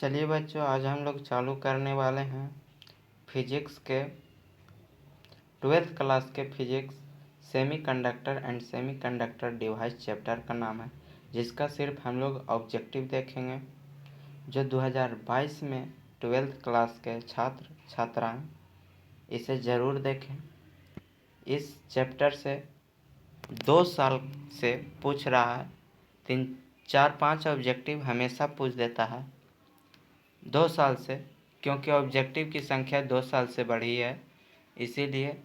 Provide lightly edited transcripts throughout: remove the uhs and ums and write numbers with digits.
चलिए बच्चों, आज हम लोग चालू करने वाले हैं फिजिक्स के 12th क्लास के physics semiconductor and semiconductor device chapter का नाम है, जिसका सिर्फ हम लोग ऑब्जेक्टिव देखेंगे। जो 2022 में 12th क्लास के छात्र छात्राएं इसे ज़रूर देखें। इस चैप्टर से 2 साल से पूछ रहा है, 3, 4, 5 ऑब्जेक्टिव हमेशा पूछ देता है 2 साल से, क्योंकि ऑब्जेक्टिव की संख्या 2 साल से बढ़ी है, इसीलिए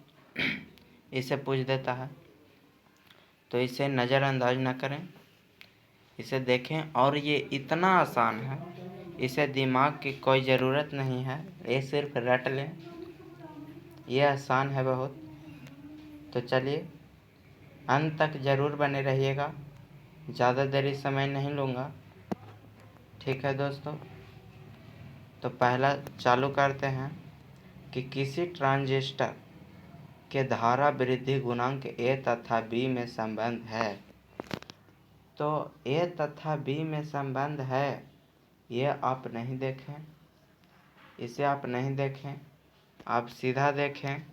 इसे पूछ देता है। तो इसे नज़रअंदाज न करें, इसे देखें। और ये इतना आसान है, इसे दिमाग की कोई ज़रूरत नहीं है, ये सिर्फ रट लें। ये आसान है बहुत। तो चलिए, अंत तक ज़रूर बने रहिएगा, ज़्यादा देरी समय नहीं लूँगा। ठीक है दोस्तों, तो पहला चालू करते हैं कि किसी ट्रांजिस्टर के धारा वृद्धि गुणांक A तथा B में संबंध है। तो A तथा B में संबंध है, ये आप नहीं देखें, इसे आप नहीं देखें, आप सीधा देखें,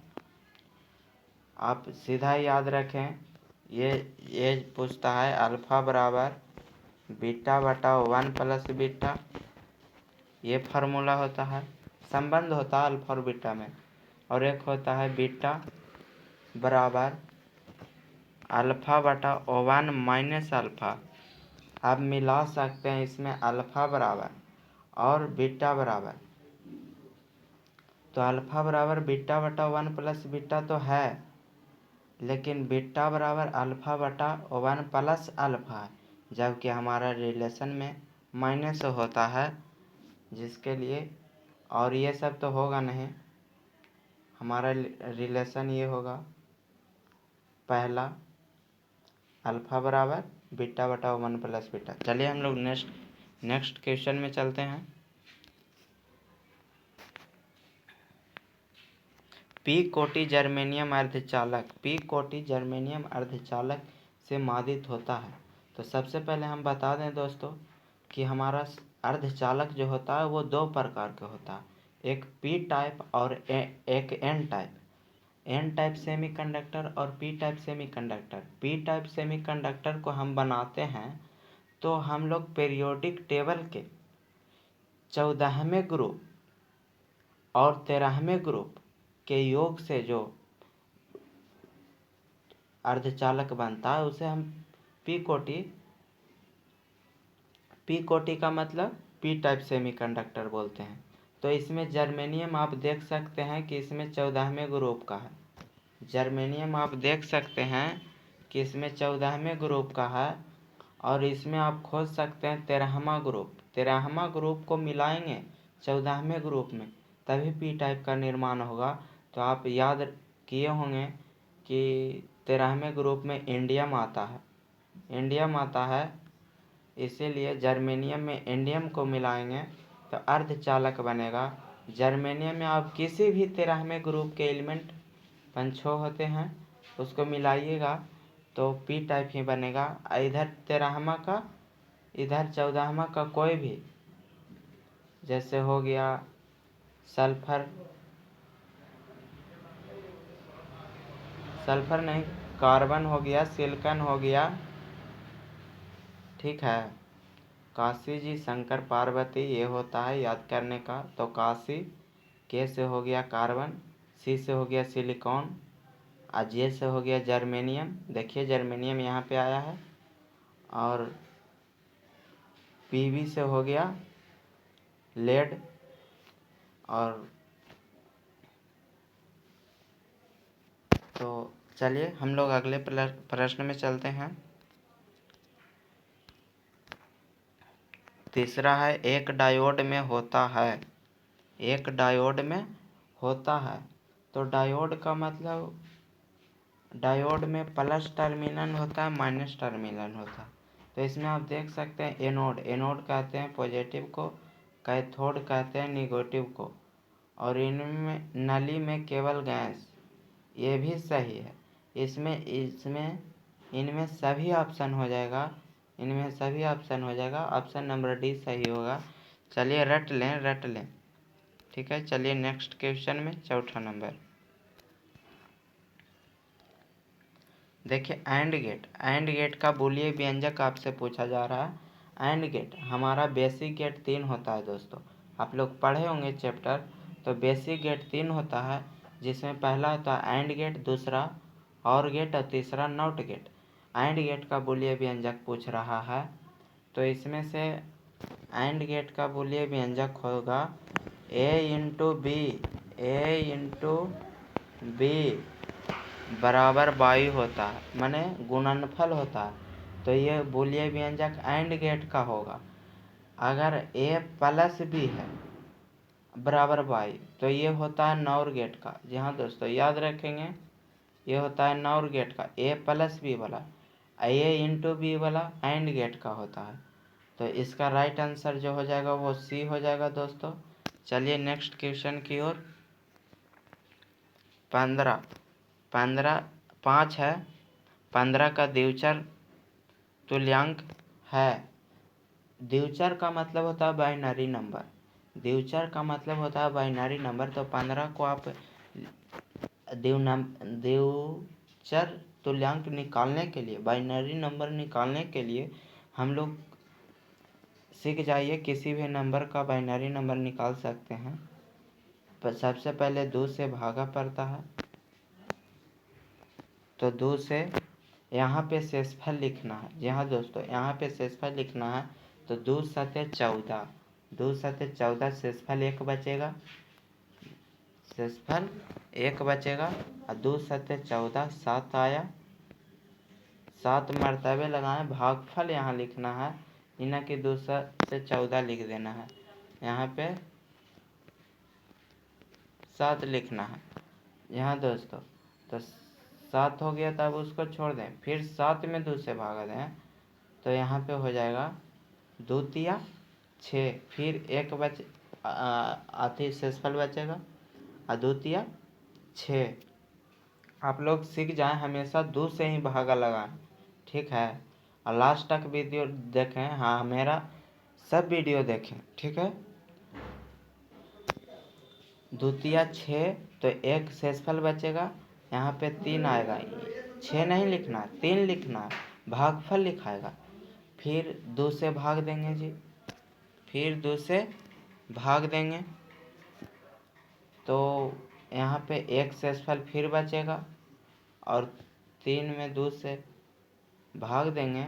आप सीधा याद रखें। ये पूछता है अल्फ़ा बराबर बीटा बटा 1 प्लस बीटा, ये फार्मूला होता है, संबंध होता है अल्फ़ा और बीटा में। और एक होता है बीटा बराबर अल्फ़ा बटा 1 माइनस अल्फ़ा। आप मिला सकते हैं इसमें अल्फ़ा बराबर और बीटा बराबर। तो अल्फ़ा बराबर बीटा बटा 1 प्लस बीटा तो है, लेकिन बीटा बराबर अल्फ़ा बटा 1 प्लस अल्फ़ा है, जबकि हमारा रिलेशन में माइनस होता है, जिसके लिए और ये सब तो होगा नहीं, हमारा रिलेशन ये होगा पहला अल्फ़ा बराबर बीटा बटा 1 प्लस बीटा। चलिए हम लोग नेक्स्ट क्वेश्चन में चलते हैं। पी कोटि जर्मेनियम अर्धचालक से मादित होता है। तो सबसे पहले हम बता दें दोस्तों कि हमारा अर्धचालक जो होता है वो 2 प्रकार का होता है, एक पी टाइप और एक N type. N type semiconductor और P type semiconductor. P type semiconductor को हम बनाते हैं तो हम लोग पीरियोडिक टेबल के 14वें ग्रुप और 13वें ग्रुप के योग से जो अर्धचालक बनता है उसे हम पी कोटि का मतलब पी टाइप सेमीकंडक्टर बोलते हैं। तो इसमें जर्मेनियम आप देख सकते हैं कि इसमें 14वें ग्रुप का है। जर्मेनियम आप देख सकते हैं कि इसमें 14वें ग्रुप का है, और इसमें आप खोज सकते हैं 13वां ग्रुप। 13वां ग्रुप को मिलाएंगे 14वें ग्रुप में, तभी पी टाइप का निर्माण होगा। तो आप याद किए होंगे कि 13वें ग्रुप में इंडियम आता है, इसीलिए जर्मेनियम में इंडियम को मिलाएंगे तो अर्धचालक बनेगा। जर्मेनियम में आप किसी भी 13वें ग्रुप के एलिमेंट 5-6 होते हैं, उसको मिलाइएगा तो पी टाइप ही बनेगा। इधर 13वां का, इधर 14वां का कोई भी, जैसे हो गया सल्फर नहीं, कार्बन हो गया, सिलिकॉन हो गया, ठीक है। काशी जी शंकर पार्वती ये होता है याद करने का। तो काशी, के से हो गया कार्बन, सी से हो गया सिलिकॉन, जे से हो गया जर्मेनियम। देखिए जर्मेनियम यहाँ पे आया है। और पीवी से हो गया लेड। और तो चलिए हम लोग अगले प्रश्न में चलते हैं। तीसरा है एक डायोड में होता है। तो डायोड का मतलब, डायोड में प्लस टर्मिनल होता है, माइनस टर्मिनल होता है। तो इसमें आप देख सकते हैं एनोड कहते हैं पॉजिटिव को, कैथोड कहते हैं निगेटिव को। और इनमें नली में केवल गैस, ये भी सही है। इनमें सभी ऑप्शन हो जाएगा, ऑप्शन नंबर डी सही होगा। चलिए रट लें। ठीक है, चलिए नेक्स्ट क्वेश्चन में चौथा नंबर देखिए। एंड गेट का बूलियन व्यंजक आपसे पूछा जा रहा है। एंड गेट हमारा बेसिक गेट 3 होता है दोस्तों, आप लोग पढ़े होंगे चैप्टर। तो बेसिक गेट 3 होता है, जिसमें पहला होता है एंड गेट, दूसरा और गेट और तीसरा नॉट गेट। एंड गेट का बूलियन व्यंजक पूछ रहा है, तो इसमें से एंड गेट का बूलियन व्यंजक होगा ए इंटू बी बराबर बाई होता है, माने गुणनफल होता है। तो ये बूलियन व्यंजक एंड गेट का होगा। अगर ए प्लस बी है बराबर बाई, तो ये होता है नॉर गेट का। जी हाँ दोस्तों, याद रखेंगे, ये होता है नॉर गेट का। ए प्लस बी वाला, ए इंटू बी वाला एंड गेट का होता है। तो इसका राइट आंसर जो हो जाएगा वो सी हो जाएगा दोस्तों। चलिए नेक्स्ट क्वेश्चन की ओर। 5 है, 15 का द्विचर तुल्यांक है। द्विचर का मतलब होता है बाइनरी नंबर। द्विचर का मतलब होता है बाइनरी नंबर। तो 15 को आप द्विचर तुल्यांक निकालने के लिए, बाइनरी नंबर निकालने के लिए हम लोग सीख जाइए, किसी भी नंबर का बाइनरी नंबर निकाल सकते हैं। पर सबसे पहले 2 से भागा पड़ता है, तो 2 से यहाँ पे शेषफल लिखना है। जी हाँ दोस्तों, यहाँ पे शेषफल लिखना है। तो 2 सते 14, 2 सते 14, शेषफल 1 बचेगा, शेषफल 1 बचेगा। और 2 सते 14, 7 आया, 7 मर्तबे लगाएं। भागफल यहाँ लिखना है, इन्हें कि 2 से 14 लिख देना है, यहाँ पे 7 लिखना है। यहाँ दोस्तों तो 7 हो गया, तब उसको छोड़ दें, फिर 7 में 2 से भागा दें, तो यहाँ पे हो जाएगा 2 तिया 6, फिर 1 आती शेषफल बचेगा और 2 तिया 6। आप लोग सीख जाएं, हमेशा 2 से ही भागा लगाएं, ठीक है। और लास्ट तक वीडियो देखें, हाँ मेरा सब वीडियो देखें, ठीक है। 2 तिया 6, तो 1 शेषफल बचेगा, यहाँ पे 3 आएगा। 6 नहीं लिखना है, 3 लिखना है, भागफल लिखाएगा। फिर 2 से भाग देंगे जी, फिर 2 से भाग देंगे, तो यहाँ पे 1 शेषफल फिर बचेगा, और 3 में 2 से भाग देंगे,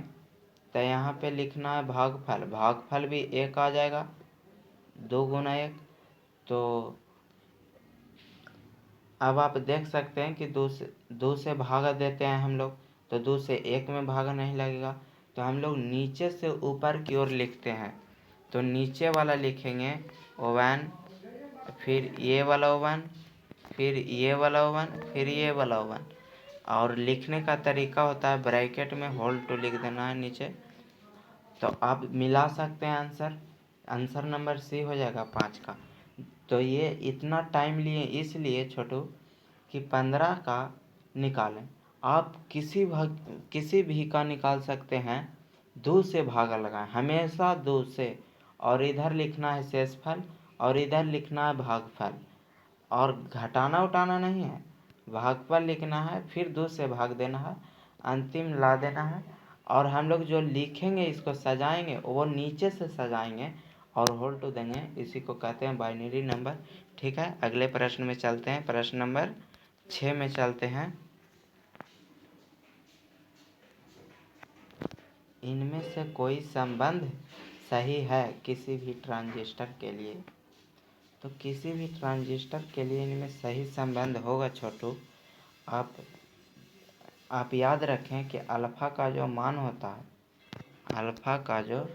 तो यहाँ पे लिखना है भागफल। भागफल भी 1 आ जाएगा, 2 गुना 1। तो अब आप देख सकते हैं कि 2 से भागा देते हैं हम लोग, तो 2 से 1 में भागा नहीं लगेगा। तो हम लोग नीचे से ऊपर की ओर लिखते हैं, तो नीचे वाला लिखेंगे 1, फिर ये वाला 1, फिर ये वाला 1, फिर ये वाला 1। और लिखने का तरीका होता है ब्रैकेट में होल टू लिख देना है नीचे। तो आप मिला सकते हैं आंसर नंबर सी हो जाएगा 5 का। तो ये इतना टाइम लिए इसलिए छोटू कि 15 का निकालें। आप किसी भी का निकाल सकते हैं, 2 से भागा लगाएं, हमेशा 2 से। और इधर लिखना है शेषफल, और इधर लिखना है भागफल, और घटाना उठाना नहीं है, भागफल लिखना है, फिर 2 से भाग देना है, अंतिम ला देना है। और हम लोग जो लिखेंगे, इसको सजाएंगे, वो नीचे से सजाएंगे और होल टू देंगे, इसी को कहते हैं बाइनरी नंबर, ठीक है। अगले प्रश्न में चलते हैं, प्रश्न नंबर 6 में चलते हैं। इनमें से कोई संबंध सही है किसी भी ट्रांजिस्टर के लिए? तो किसी भी ट्रांजिस्टर के लिए इनमें सही संबंध होगा छोटू। आप याद रखें कि अल्फ़ा का जो मान होता है, अल्फ़ा का जो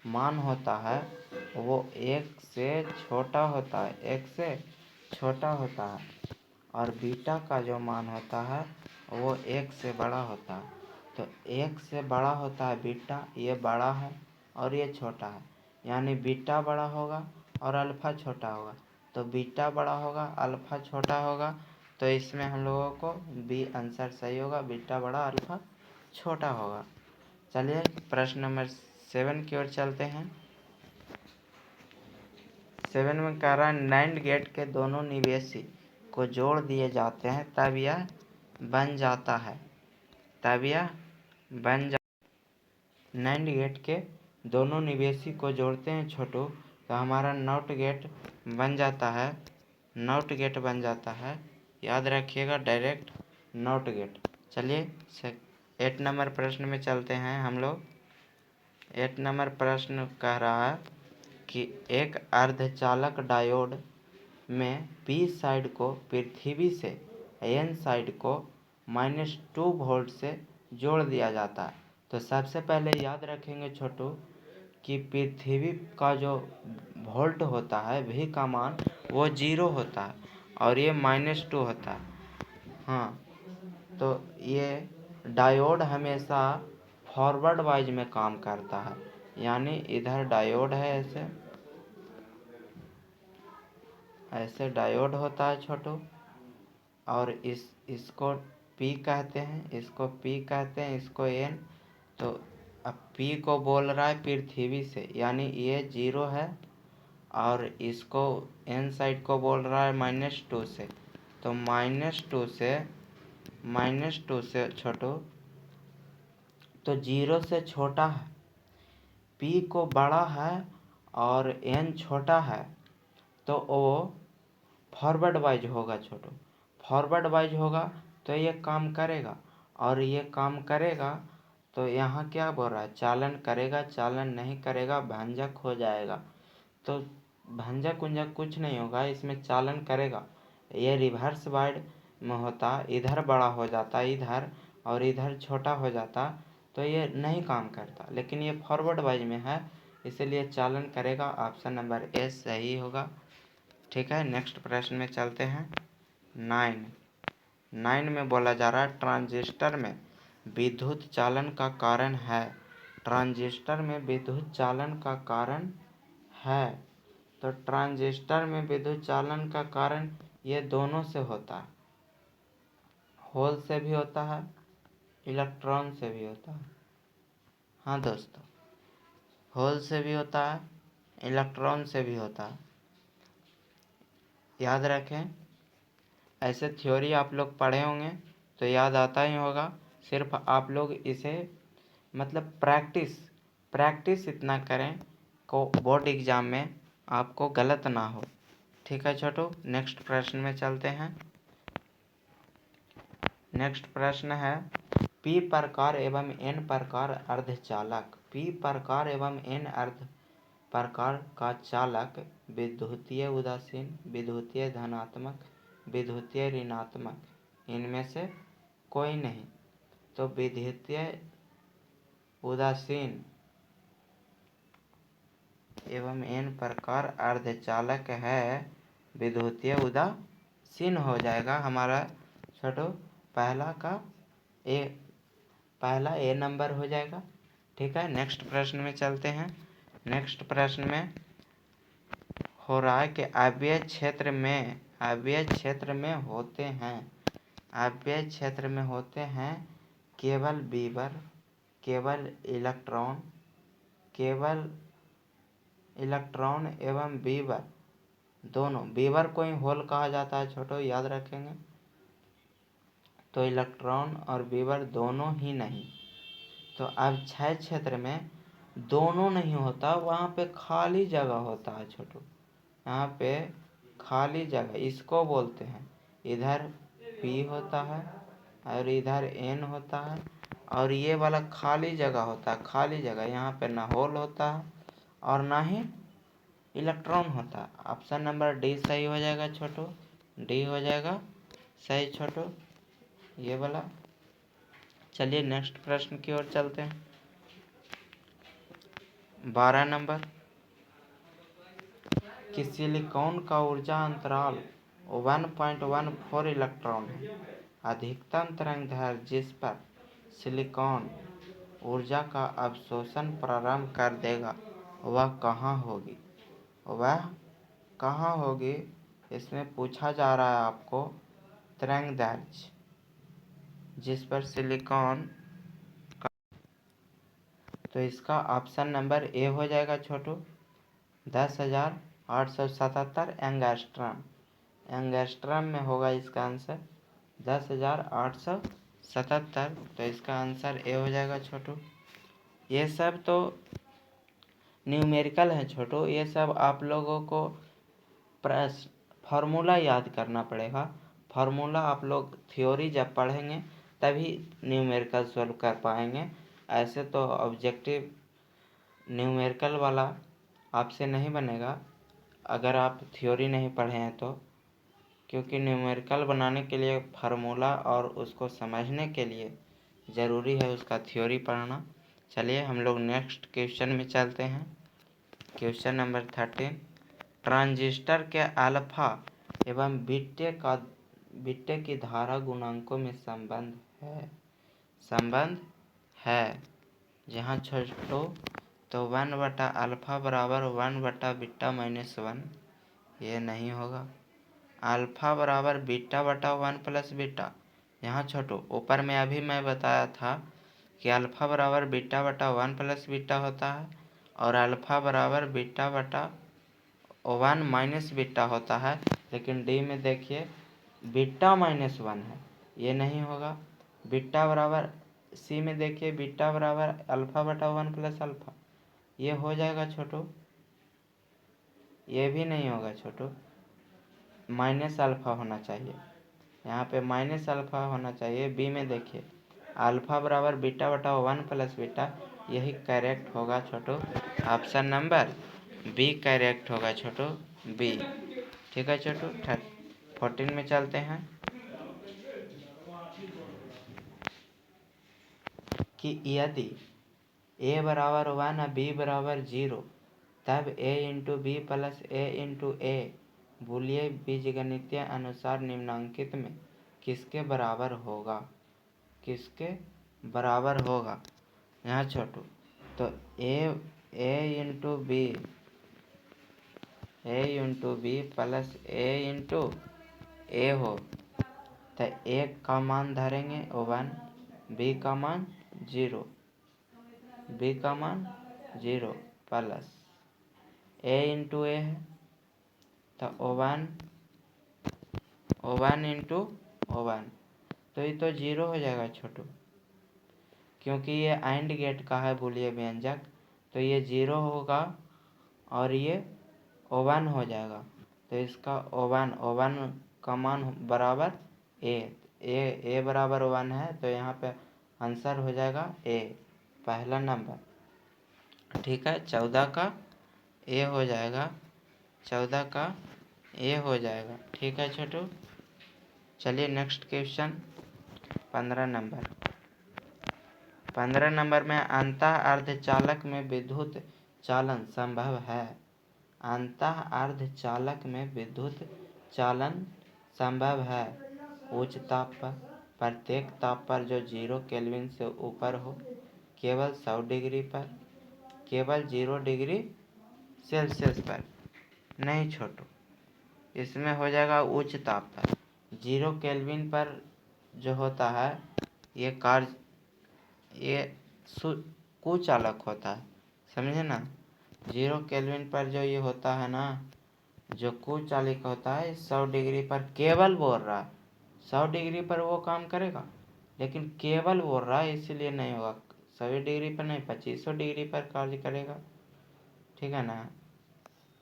मान होता है वो 1 से छोटा होता है, 1 से छोटा होता है। और बीटा का जो मान होता है वो 1 से बड़ा होता है। तो 1 से बड़ा होता है बीटा, ये बड़ा है और ये छोटा है, यानी बीटा बड़ा होगा और अल्फ़ा छोटा होगा। तो बीटा बड़ा होगा, अल्फ़ा छोटा होगा, तो इसमें हम लोगों को बी आंसर सही होगा, बीटा बड़ा अल्फ़ा छोटा होगा। चलिए प्रश्न नंबर 7 की ओर चलते हैं। 7 में कह रहा है नैंड गेट के दोनों निवेशी को जोड़ दिए जाते हैं तब यह बन जाता है, नैंड गेट के दोनों निवेशी को जोड़ते हैं छोटू तो हमारा नॉट गेट बन जाता है, याद रखिएगा डायरेक्ट नॉट गेट। चलिए 8 नंबर प्रश्न में चलते हैं हम लोग। 8 नंबर प्रश्न कह रहा है कि एक अर्धचालक डायोड में P साइड को पृथ्वी से N साइड को -2 वोल्ट से जोड़ दिया जाता है। तो सबसे पहले याद रखेंगे छोटू कि पृथ्वी का जो वोल्ट होता है V का मान वो 0 होता है और ये -2 होता है। हाँ, तो ये डायोड हमेशा फॉरवर्ड वाइज में काम करता है, यानी इधर डायोड है, ऐसे डायोड होता है छोटू, और इसको P कहते हैं, इसको N। तो अब P को बोल रहा है पृथ्वी से, यानी ये 0 है, और इसको N साइड को बोल रहा है -2 से। तो -2 से छोटू, तो 0 से छोटा है, P को बड़ा है और N छोटा है, तो वो फॉरवर्ड वाइज होगा छोटू। फॉरवर्ड वाइज होगा तो ये काम करेगा, और ये काम करेगा तो यहाँ क्या बोल रहा है, चालन करेगा, चालन नहीं करेगा भंजक हो जाएगा। तो भंजक उंजक कुछ नहीं होगा, इसमें चालन करेगा। ये रिवर्स वाइड में होता, इधर बड़ा हो जाता इधर, और इधर छोटा हो जाता, तो ये नहीं काम करता। लेकिन ये फॉरवर्ड वाइज में है, इसलिए चालन करेगा। ऑप्शन नंबर ए सही होगा। ठीक है, नेक्स्ट प्रश्न में चलते हैं। 9 में बोला जा रहा है ट्रांजिस्टर में विद्युत चालन का कारण है। ट्रांजिस्टर में विद्युत चालन का कारण है, तो ट्रांजिस्टर में विद्युत चालन का कारण ये दोनों से होता है, होल से भी होता है, इलेक्ट्रॉन से भी होता है। हाँ दोस्तों, होल से भी होता है, इलेक्ट्रॉन से भी होता है, याद रखें। ऐसे थ्योरी आप लोग पढ़े होंगे तो याद आता ही होगा, सिर्फ आप लोग इसे मतलब प्रैक्टिस इतना करें को बोर्ड एग्ज़ाम में आपको गलत ना हो। ठीक है छोटू, नेक्स्ट प्रश्न में चलते हैं। नेक्स्ट प्रश्न है P प्रकार एवं N प्रकार अर्धचालक, P प्रकार एवं N अर्ध प्रकार का चालक विद्युतीय उदासीन, विद्युतीय धनात्मक, विद्युतीय ऋणात्मक, इनमें से कोई नहीं। तो विद्युतीय उदासीन एवं N प्रकार अर्धचालक है, विद्युतीय उदासीन हो जाएगा हमारा छोटो, पहला ए नंबर हो जाएगा। ठीक है, नेक्स्ट प्रश्न में चलते हैं। नेक्स्ट प्रश्न में हो रहा है कि आव्यय क्षेत्र में होते हैं केवल बीबर, केवल इलेक्ट्रॉन एवं बीबर दोनों। बीबर को ही होल कहा जाता है छोटो, याद रखेंगे। तो इलेक्ट्रॉन और बीबर दोनों ही नहीं। तो अब क्षय क्षेत्र में दोनों नहीं होता, वहाँ पे खाली जगह होता है छोटू, यहाँ पे खाली जगह इसको बोलते हैं। इधर P होता है और इधर N होता है, और ये वाला खाली जगह होता है, खाली जगह, यहाँ पे ना होल होता है और ना ही इलेक्ट्रॉन होता है। ऑप्शन नंबर डी सही हो जाएगा छोटू, डी हो जाएगा सही छोटू, ये वाला। चलिए नेक्स्ट प्रश्न की ओर चलते हैं। 12 नंबर कि सिलिकॉन का ऊर्जा अंतराल 1.14 इलेक्ट्रॉन है। अधिकतम तरंगदैर्घ्य जिस पर सिलिकॉन ऊर्जा का अवशोषण प्रारंभ कर देगा वह कहाँ होगी, इसमें पूछा जा रहा है आपको तरंगदैर्घ्य जिस पर सिलिकॉन का, तो इसका ऑप्शन नंबर ए हो जाएगा छोटू, 10,000 877 एंगस्ट्रम। एंगस्ट्रम में होगा इसका आंसर 10,877। तो इसका आंसर ए हो जाएगा छोटू। ये सब तो न्यूमेरिकल है छोटू, ये सब आप लोगों को फार्मूला याद करना पड़ेगा। फार्मूला आप लोग थ्योरी जब पढ़ेंगे तभी न्यूमेरिकल सॉल्व कर पाएंगे। ऐसे तो ऑब्जेक्टिव न्यूमेरिकल वाला आपसे नहीं बनेगा अगर आप थ्योरी नहीं पढ़े हैं तो, क्योंकि न्यूमेरिकल बनाने के लिए फार्मूला और उसको समझने के लिए ज़रूरी है उसका थ्योरी पढ़ना। चलिए हम लोग नेक्स्ट क्वेश्चन में चलते हैं। क्वेश्चन नंबर 13, ट्रांजिस्टर के अल्फा एवं बीटे की धारा गुणांकों में संबंध है। जहाँ छोटो तो 1/अल्फा बराबर 1/बीटा माइनस 1, ये नहीं होगा। अल्फा बराबर बीटा बटा 1 प्लस बीटा, यहाँ छोटो ऊपर में अभी मैं बताया था कि अल्फा बराबर बीटा बटा 1 प्लस बीटा होता है और अल्फा बराबर बीटा बटा 1 माइनस बीटा होता है। लेकिन डी में देखिए बीटा माइनस 1 है, ये नहीं होगा। बीटा बराबर सी में देखिए बीटा बराबर अल्फा बटा 1 प्लस अल्फा, ये हो जाएगा छोटू। ये भी नहीं होगा छोटू, माइनस अल्फा होना चाहिए, यहाँ पे माइनस अल्फा होना चाहिए। बी में देखिए अल्फा बराबर बीटा बटा 1 प्लस बीटा, यही करेक्ट होगा छोटू। ऑप्शन नंबर बी करेक्ट होगा छोटू, बी। ठीक है छोटू। 14 में चलते हैं कि यदि a बराबर 1 और b बराबर 0 तब a into B plus a into A Boolean बीजगणितीय अनुसार निम्नांकित में किसके बराबर होगा? किसके बराबर होगा? यहाँ छोटू तो a into B plus a into A हो तो a का मान धरेंगे 1, b का मान 0, b का मान 0 प्लस a इंटू ए है तो 1 इंटू 1, तो ये तो 0 हो जाएगा छोटू, क्योंकि ये एंड गेट का है बूलियन व्यंजक, तो ये 0 होगा और ये 1 हो जाएगा। तो इसका 1 का मान बराबर ए बराबर 1 है, तो यहाँ पे आंसर हो जाएगा ए, पहला नंबर। ठीक है, 14 का ए हो जाएगा, 14 का ए हो जाएगा। ठीक है छोटू। चलिए नेक्स्ट क्वेश्चन 15 नंबर। 15 नंबर में अंतः अर्धचालक में विद्युत चालन संभव है। अंतः अर्धचालक में विद्युत चालन संभव है उच्च ताप पर, प्रत्येक ताप पर जो 0 केल्विन से ऊपर हो, केवल 100 डिग्री पर, केवल 0 डिग्री सेल्सियस पर। नहीं छोटू, इसमें हो जाएगा उच्च ताप पर। 0 केल्विन पर जो होता है ये कुचालक होता है, समझे ना। 0 केल्विन पर जो ये होता है ना, जो कुचालक होता है, 100 डिग्री पर केवल बोल रहा है, 100 डिग्री पर वो काम करेगा, लेकिन केवल बोल रहा है इसलिए नहीं होगा। 100 डिग्री पर नहीं, 2500 डिग्री पर कार्य करेगा। ठीक है ना,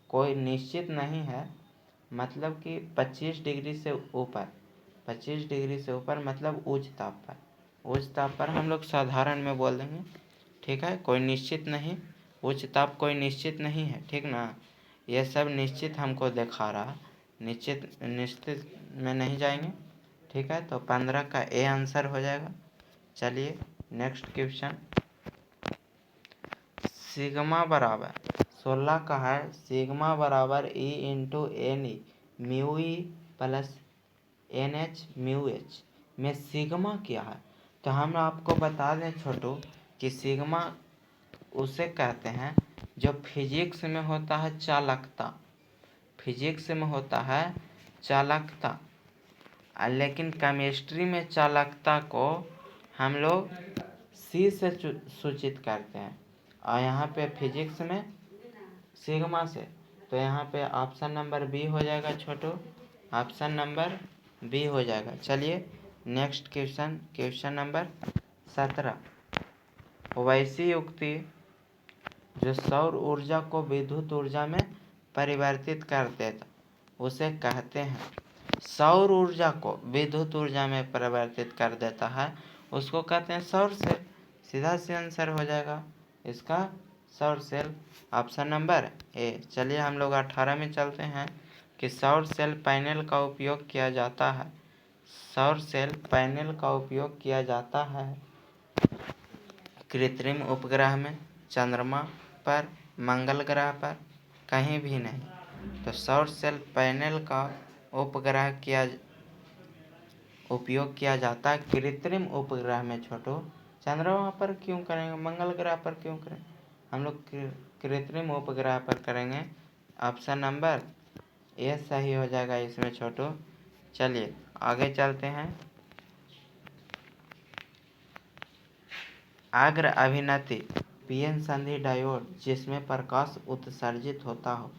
कोई निश्चित नहीं है, मतलब कि 25 डिग्री से ऊपर, 25 डिग्री से ऊपर मतलब उच्च ताप पर। उच्च ताप पर हम लोग साधारण में बोल देंगे। ठीक है, कोई निश्चित नहीं, उच्च ताप कोई निश्चित नहीं है। ठीक ना, ये सब निश्चित हमको दिखा रहा, निश्चित में नहीं जाएंगे। ठीक है, तो 15 का ए आंसर हो जाएगा। चलिए नेक्स्ट क्वेश्चन। सिग्मा बराबर 16 का है, सिग्मा बराबर E into N E mu E plus N H mu H में सिग्मा क्या है? तो हम आपको बता दें छोटू कि सिग्मा उसे कहते हैं जो फिजिक्स में होता है चालकता, फिजिक्स में होता है चालकता, लेकिन केमिस्ट्री में चालकता को हम लोग सी से सूचित करते हैं, और यहाँ पे फिजिक्स में सिग्मा से। तो यहाँ पे ऑप्शन नंबर बी हो जाएगा छोटू, ऑप्शन नंबर बी हो जाएगा। चलिए नेक्स्ट क्वेश्चन नंबर 17। वैसी युक्ति जो सौर ऊर्जा को विद्युत ऊर्जा में परिवर्तित कर देता उसे कहते हैं। सौर ऊर्जा को विद्युत ऊर्जा में परिवर्तित कर देता है उसको कहते हैं सौर सेल। सीधा से आंसर हो जाएगा इसका सौर सेल, ऑप्शन नंबर ए। चलिए हम लोग 18 में चलते हैं कि सौर सेल पैनल का उपयोग किया जाता है। सौर सेल पैनल का उपयोग किया जाता है कृत्रिम उपग्रह में, चंद्रमा पर, मंगल ग्रह पर, कहीं भी नहीं। तो सौर सेल पैनल का उपयोग किया जाता है कृत्रिम उपग्रह में छोटो। चंद्रमा पर क्यों करेंगे, मंगल ग्रह पर क्यों करें, हम लोग कृत्रिम उपग्रह पर करेंगे। ऑप्शन नंबर ए सही हो जाएगा इसमें छोटो। चलिए आगे चलते हैं। अग्र अभिनति पीएन संधि डायोड जिसमें प्रकाश उत्सर्जित होता हो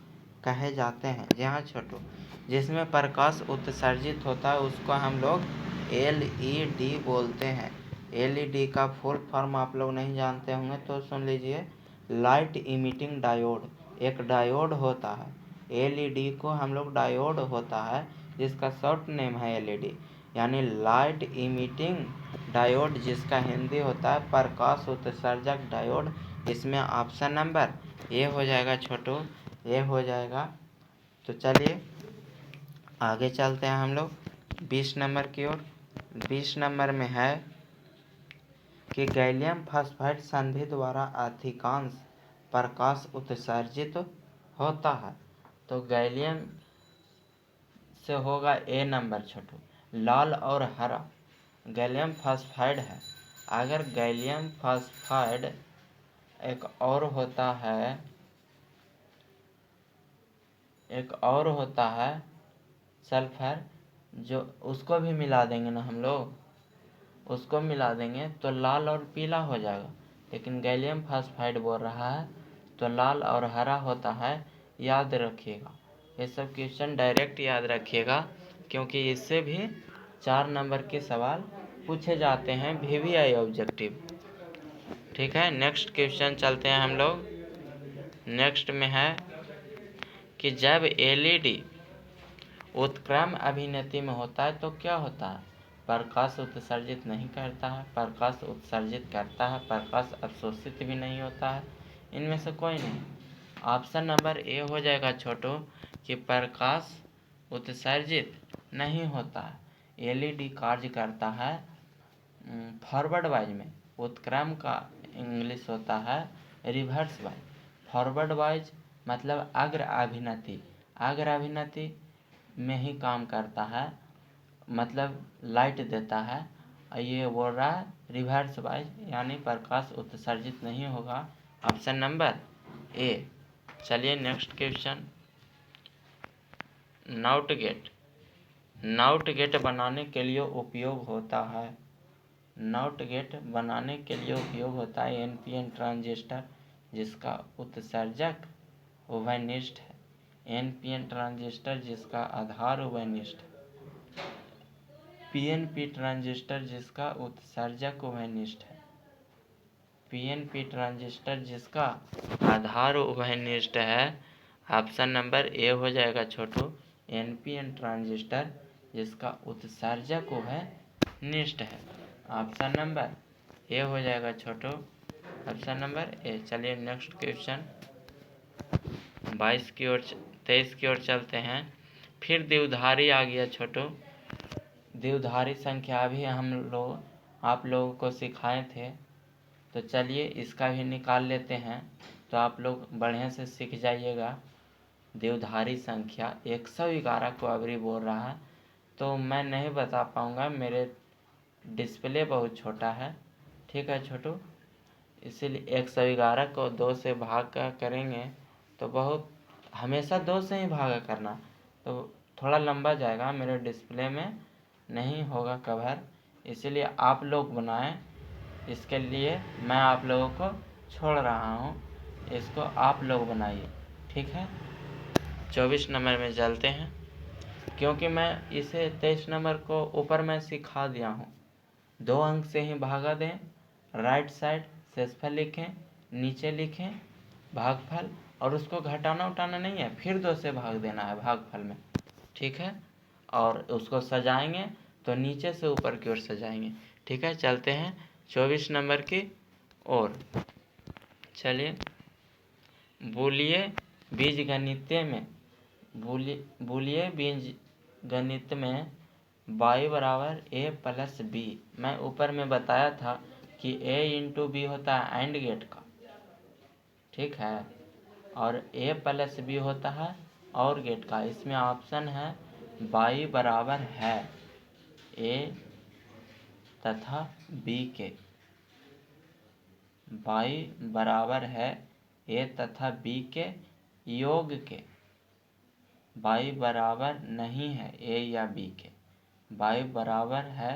कहे जाते हैं। जी हाँ छोटू, जिसमें प्रकाश उत्सर्जित होता है उसको हम लोग LED बोलते हैं। LED का फुल फॉर्म आप लोग नहीं जानते होंगे तो सुन लीजिए, लाइट इमिटिंग डायोड। एक डायोड होता है LED को हम लोग डायोड होता है जिसका शॉर्ट नेम है LED, यानी लाइट इमिटिंग डायोड, जिसका हिंदी होता है प्रकाश उत्सर्जक डायोड। इसमें ऑप्शन नंबर ए हो जाएगा छोटू, ए हो जाएगा। तो चलिए आगे चलते हैं हम लोग 20 नंबर की ओर। 20 नंबर में है कि गैलियम फास्फाइड संधि द्वारा अधिकांश प्रकाश उत्सर्जित होता है। तो गैलियम से होगा ए नंबर छोटू, लाल और हरा गैलियम फास्फाइड है। अगर गैलियम फास्फाइड एक और होता है सल्फर, जो उसको भी मिला देंगे ना हम लोग, उसको मिला देंगे तो लाल और पीला हो जाएगा। लेकिन गैलियम फास्फाइड बोल रहा है तो लाल और हरा होता है। याद रखिएगा ये सब क्वेश्चन डायरेक्ट याद रखिएगा क्योंकि इससे भी 4 नंबर के सवाल पूछे जाते हैं VVI ऑब्जेक्टिव। ठीक है, नेक्स्ट क्वेश्चन चलते हैं हम लोग। नेक्स्ट में है कि जब LED उत्क्रम अभिनति में होता है तो क्या होता है, प्रकाश उत्सर्जित नहीं करता है, प्रकाश उत्सर्जित करता है, प्रकाश अवशोषित भी नहीं होता है, इनमें से कोई नहीं। ऑप्शन नंबर ए हो जाएगा छोटू कि प्रकाश उत्सर्जित नहीं होता है। LED कार्य करता है फॉरवर्ड वाइज में, उत्क्रम का इंग्लिश होता है रिवर्स वाइज। फॉरवर्ड वाइज मतलब अग्र अभिनति, अग्र अभिनति में ही काम करता है, मतलब लाइट देता है। ये बोल रहा है रिवर्स वाइज यानी प्रकाश उत्सर्जित नहीं होगा, ऑप्शन नंबर ए। चलिए नेक्स्ट क्वेश्चन, नाउट गेट बनाने के लिए उपयोग होता है। नाउट गेट बनाने के लिए उपयोग होता है NPN ट्रांजिस्टर जिसका उत्सर्जक उभयनिष्ठ है। NPN ट्रांजिस्टर जिसका आधार उभयनिष्ठ है। PNP ट्रांजिस्टर जिसका उत्सर्जक उभयनिष्ठ है। PNP ट्रांजिस्टर जिसका आधार उभयनिष्ठ है, ऑप्शन नंबर ए हो जाएगा छोटू। NPN ट्रांजिस्टर जिसका उत्सर्जक उभयनिष्ठ है, ऑप्शन नंबर ए हो जाएगा छोटू, ऑप्शन नंबर ए। चलिए नेक्स्ट क्वेश्चन 23 की ओर चलते हैं। फिर द्विधारी आ गया छोटू, द्विधारी संख्या भी आप लोगों को सिखाए थे तो चलिए इसका भी निकाल लेते हैं तो आप लोग बढ़िया से सीख जाइएगा। द्विधारी संख्या 111 को अभी बोल रहा है तो मैं नहीं बता पाऊँगा, मेरे डिस्प्ले बहुत छोटा है। ठीक है छोटू, इसीलिए 111 को 2 से भाग का करेंगे तो बहुत, हमेशा 2 से ही भागा करना तो थोड़ा लंबा जाएगा, मेरे डिस्प्ले में नहीं होगा कवर, इसीलिए आप लोग बनाएं। इसके लिए मैं आप लोगों को छोड़ रहा हूँ, इसको आप लोग बनाइए। ठीक है, 24 नंबर में चलते हैं, क्योंकि मैं इसे 23 नंबर को ऊपर में सिखा दिया हूँ। 2 अंक से ही भागा दें, राइट साइड शेषफल लिखें, नीचे लिखें भागफल, और उसको घटाना उठाना नहीं है, फिर 2 से भाग देना है भागफल में, ठीक है। और उसको सजाएंगे तो नीचे से ऊपर की ओर सजाएंगे, ठीक है। चलते हैं 24 नंबर की ओर। चलिए, बूलिये बीजगणित में बूलिये बीजगणित में y बराबर a प्लस बी, मैं ऊपर में बताया था कि a इंटू बी होता है एंड गेट का, ठीक है, और a प्लस बी होता है और गेट का। इसमें ऑप्शन है y बराबर है a तथा b के, y बराबर है a तथा b के योग के, y बराबर नहीं है a या b के, y बराबर है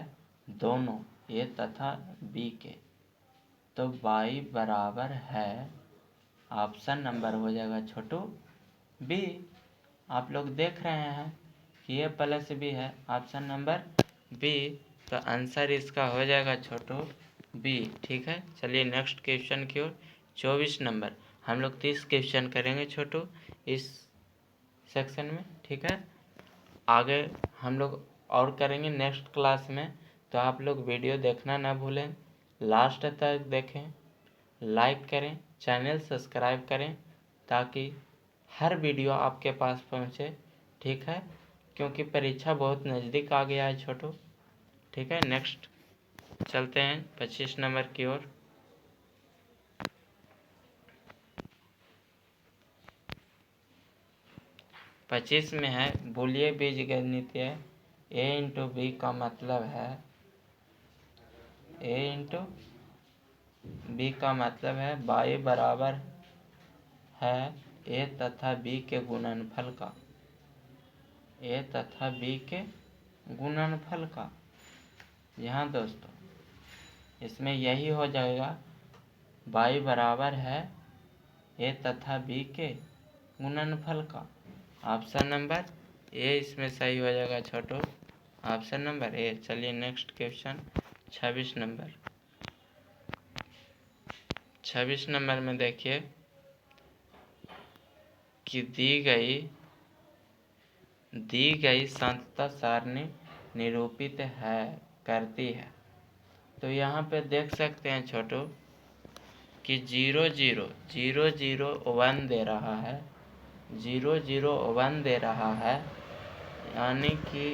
दोनों a तथा b के। तो y बराबर है, ऑप्शन नंबर हो जाएगा छोटू बी। आप लोग देख रहे हैं कि a प्लस बी है, ऑप्शन नंबर बी। तो आंसर इसका हो जाएगा छोटू बी, ठीक है। चलिए नेक्स्ट क्वेश्चन की ओर। 24 नंबर, हम लोग 30 क्वेश्चन करेंगे छोटू इस सेक्शन में, ठीक है। आगे हम लोग और करेंगे नेक्स्ट क्लास में, तो आप लोग वीडियो देखना ना भूलें, लास्ट तक देखें, लाइक करें, चैनल सब्सक्राइब करें, ताकि हर वीडियो आपके पास पहुंचे, ठीक है, क्योंकि परीक्षा बहुत नज़दीक आ गया है छोटू, ठीक है। नेक्स्ट चलते हैं 25 नंबर की ओर। 25 में है बूलिये बीजगणितीय a इंटू बी का मतलब है a इंटू बी का मतलब है y बराबर है a तथा b के गुणनफल का, a तथा b के गुणनफल का। यहाँ दोस्तों इसमें यही हो जाएगा, y बराबर है a तथा b के गुणनफल का। ऑप्शन नंबर ए इसमें सही हो जाएगा छोटू, ऑप्शन नंबर ए। चलिए नेक्स्ट क्वेश्चन 26 नंबर। 26 नंबर में देखिए कि दी गई सांतता सारणी निरूपित है करती है। तो यहाँ पे देख सकते हैं छोटू कि 0 0 0 0 1 दे रहा है, 0 0 1 दे रहा है, यानी कि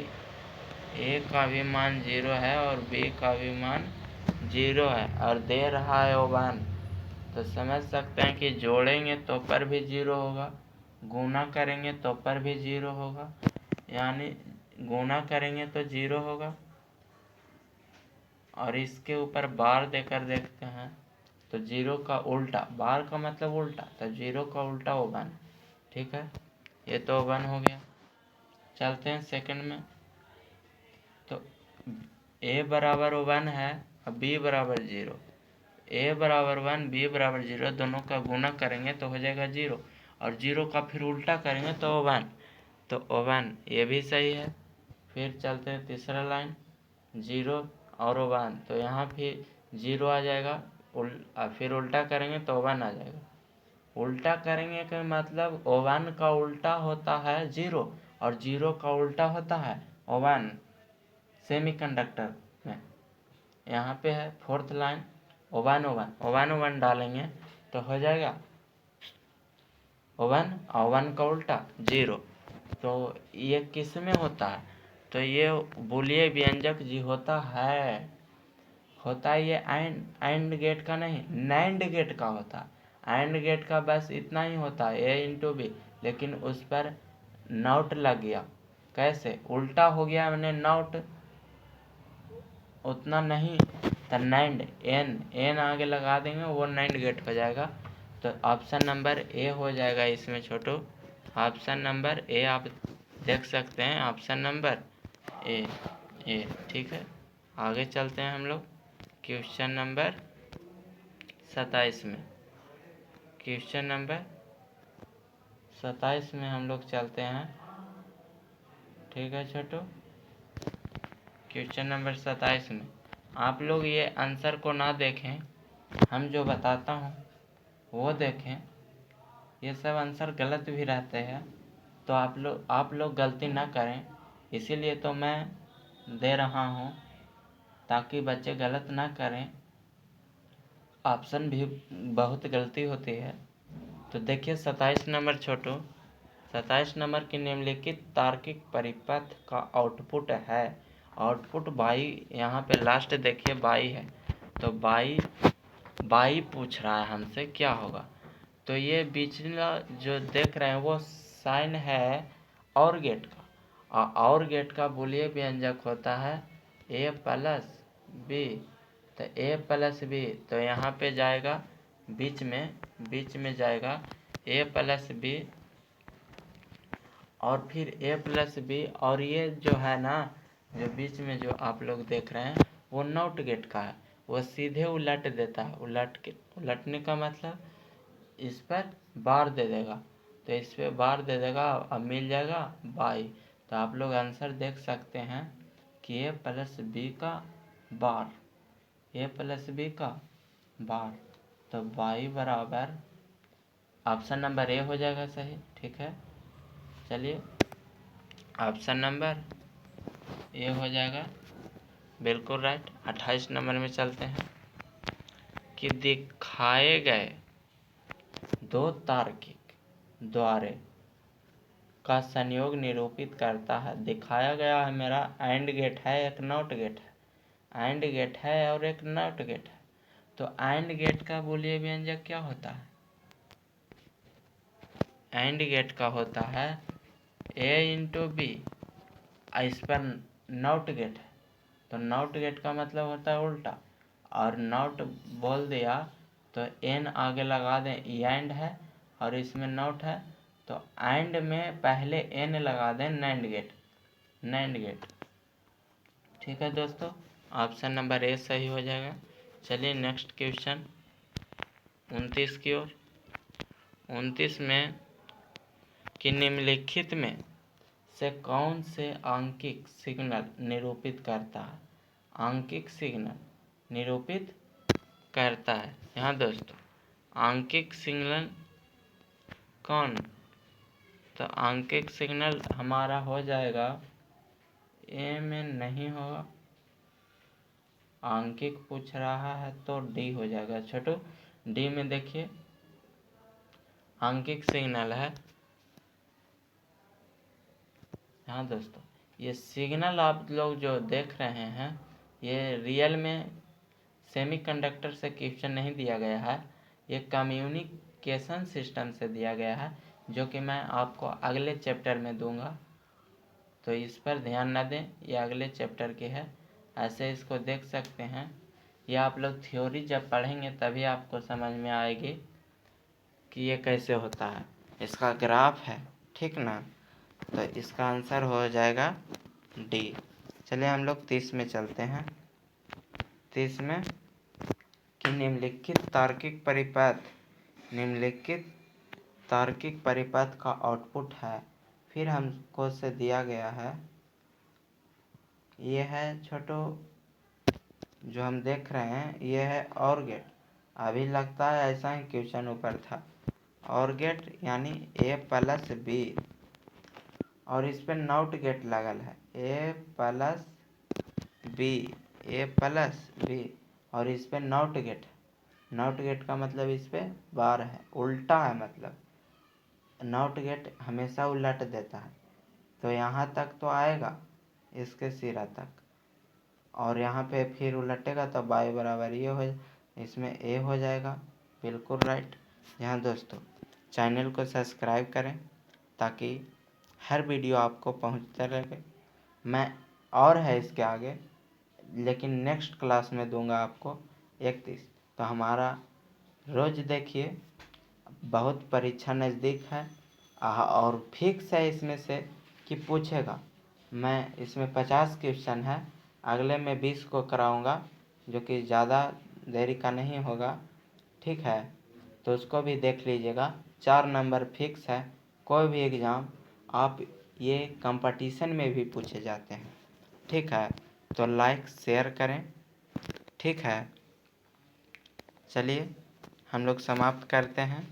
ए का भी मान 0 है और बी का भी मान 0 है, और दे रहा है 1। तो समझ सकते हैं कि जोड़ेंगे तो पर भी 0 होगा, गुना करेंगे तो पर भी 0 होगा, यानी गुना करेंगे तो 0 होगा। और इसके ऊपर बार देकर देखते हैं तो 0 का उल्टा, बार का मतलब उल्टा, तो 0 का उल्टा 1, ठीक है। ये तो 1 हो गया। चलते हैं सेकंड में। तो a बराबर 1 है और b बराबर 0, a बराबर 1 b बराबर 0, दोनों का गुणा करेंगे तो हो जाएगा 0, और 0 का फिर उल्टा करेंगे तो 1, तो 1 ये भी सही है। फिर चलते हैं तीसरा लाइन, 0 और 1, तो यहाँ फिर 0 आ जाएगा, फिर उल्टा करेंगे तो 1 आ जाएगा। उल्टा करेंगे का मतलब 1 का उल्टा होता है 0, और 0 का उल्टा होता है 1 सेमीकंडक्टर में। यहाँ पे है फोर्थ लाइन, 1 1 1 1 डालेंगे तो हो जाएगा 1 और 1 का उल्टा 0। तो ये किस में होता है, तो ये बूलिये व्यंजक जी होता है ये एंड गेट का नहीं, नैंड गेट का होता है। एंड गेट का बस इतना ही होता है a इंटू बी, लेकिन उस पर नॉट लग गया, कैसे उल्टा हो गया, मैंने नॉट उतना नहीं, तो नैंड एन आगे लगा देंगे, वो नैंड गेट हो जाएगा। तो ऑप्शन नंबर ए हो जाएगा इसमें छोटू, ऑप्शन नंबर ए आप देख सकते हैं, ऑप्शन नंबर ए, ठीक है। आगे चलते हैं हम लोग क्वेश्चन नंबर 27 में। क्वेश्चन नंबर 27 में हम लोग चलते हैं। ठीक है छोटू, क्वेश्चन नंबर 27 में आप लोग ये आंसर को ना देखें, हम जो बताता हूँ वो देखें। ये सब आंसर गलत भी रहते हैं, तो आप लोग गलती ना करें, इसीलिए तो मैं दे रहा हूँ ताकि बच्चे गलत ना करें। ऑप्शन भी बहुत गलती होती है। तो देखिए 27 नंबर छोटू, 27 नंबर की निम्नलिखित तार्किक परिपथ का आउटपुट है। आउटपुट बाई, यहाँ पे लास्ट देखिए बाई है, तो बाई पूछ रहा है हमसे क्या होगा। तो ये बिचला जो देख रहे हैं वो साइन है और गेट का, और गेट का बूलियन व्यंजक होता है a प्लस बी। तो a प्लस बी, तो यहाँ पे जाएगा बीच में जाएगा a प्लस बी और फिर a प्लस बी, और ये जो है ना, जो बीच में जो आप लोग देख रहे हैं वो नॉट गेट का है, वो सीधे उलट देता है। उलटने का मतलब इस पर बार दे देगा, तो इस पर बार दे देगा, अब मिल जाएगा बाई। तो आप लोग आंसर देख सकते हैं कि a प्लस बी का बार, a प्लस बी का बार, तो बाई बराबर ऑप्शन नंबर ए हो जाएगा सही। ठीक है, चलिए ऑप्शन नंबर ए हो जाएगा बिल्कुल राइट। 28 नंबर में चलते हैं कि दिखाए गए दो तार्किक द्वारे का संयोग निरूपित करता है। दिखाया गया है मेरा एंड गेट है, एक नॉट गेट है, एंड गेट है और एक नॉट गेट है। तो एंड गेट का बूलियन व्यंजक क्या होता है? एंड गेट का होता है a इंटू बी, इस पर नॉट गेट है, तो नॉट गेट का मतलब होता है उल्टा, और नॉट बोल दिया तो n आगे लगा दें, एंड है और इसमें नॉट है, तो एंड में पहले n लगा दें, नैंड गेट। ठीक है दोस्तों, ऑप्शन नंबर ए सही हो जाएगा। चलिए नेक्स्ट क्वेश्चन 29 की ओर। 29 में कि निम्नलिखित में से कौन से आंकिक सिग्नल निरूपित करता है? आंकिक सिग्नल निरूपित करता है। यहाँ दोस्तों आंकिक सिग्नल कौन? तो आंकिक सिग्नल हमारा हो जाएगा, ए में नहीं होगा, आंकिक पूछ रहा है तो डी हो जाएगा छोटू। डी में देखिए आंकिक सिग्नल है। हाँ दोस्तों, ये सिग्नल आप लोग जो देख रहे हैं ये रियल में सेमीकंडक्टर से क्वेश्चन नहीं दिया गया है, ये कम्युनिकेशन सिस्टम से दिया गया है, जो कि मैं आपको अगले चैप्टर में दूंगा, तो इस पर ध्यान न दें, ये अगले चैप्टर की है। ऐसे इसको देख सकते हैं, ये आप लोग थ्योरी जब पढ़ेंगे तभी आपको समझ में आएगी कि ये कैसे होता है। इसका ग्राफ है, ठीक ना, तो इसका आंसर हो जाएगा डी। चलिए हम लोग 30 में चलते हैं। 30 में कि निम्नलिखित तार्किक परिपथ का आउटपुट है। फिर हमको से दिया गया है, ये है छोटो जो हम देख रहे हैं, ये है और गेट। अभी लगता है ऐसा ही क्वेश्चन ऊपर था, और गेट यानी a प्लस बी, और इस पर नॉट गेट लगल है a प्लस बी, और इस पर नॉट गेट का मतलब इस पर बार है, उल्टा है, मतलब नॉट गेट हमेशा उलट देता है। तो यहाँ तक तो आएगा इसके सिरा तक, और यहाँ पे फिर उलटेगा तो बाई बराबर ये हो, इसमें ए हो जाएगा बिल्कुल राइट। यहाँ दोस्तों चैनल को सब्सक्राइब करें ताकि हर वीडियो आपको पहुँचते रहे। मैं और है इसके आगे, लेकिन नेक्स्ट क्लास में दूंगा आपको 31। तो हमारा रोज़ देखिए, बहुत परीक्षा नज़दीक है, और फिक्स है इसमें से कि पूछेगा। मैं इसमें 50 क्वेश्चन है, अगले में 20 को कराऊंगा, जो कि ज़्यादा देरी का नहीं होगा। ठीक है, तो उसको भी देख लीजिएगा। 4 नंबर फिक्स है, कोई भी एग्ज़ाम आप ये कंपटीशन में भी पूछे जाते हैं। ठीक है, तो लाइक शेयर करें। ठीक है, चलिए हम लोग समाप्त करते हैं।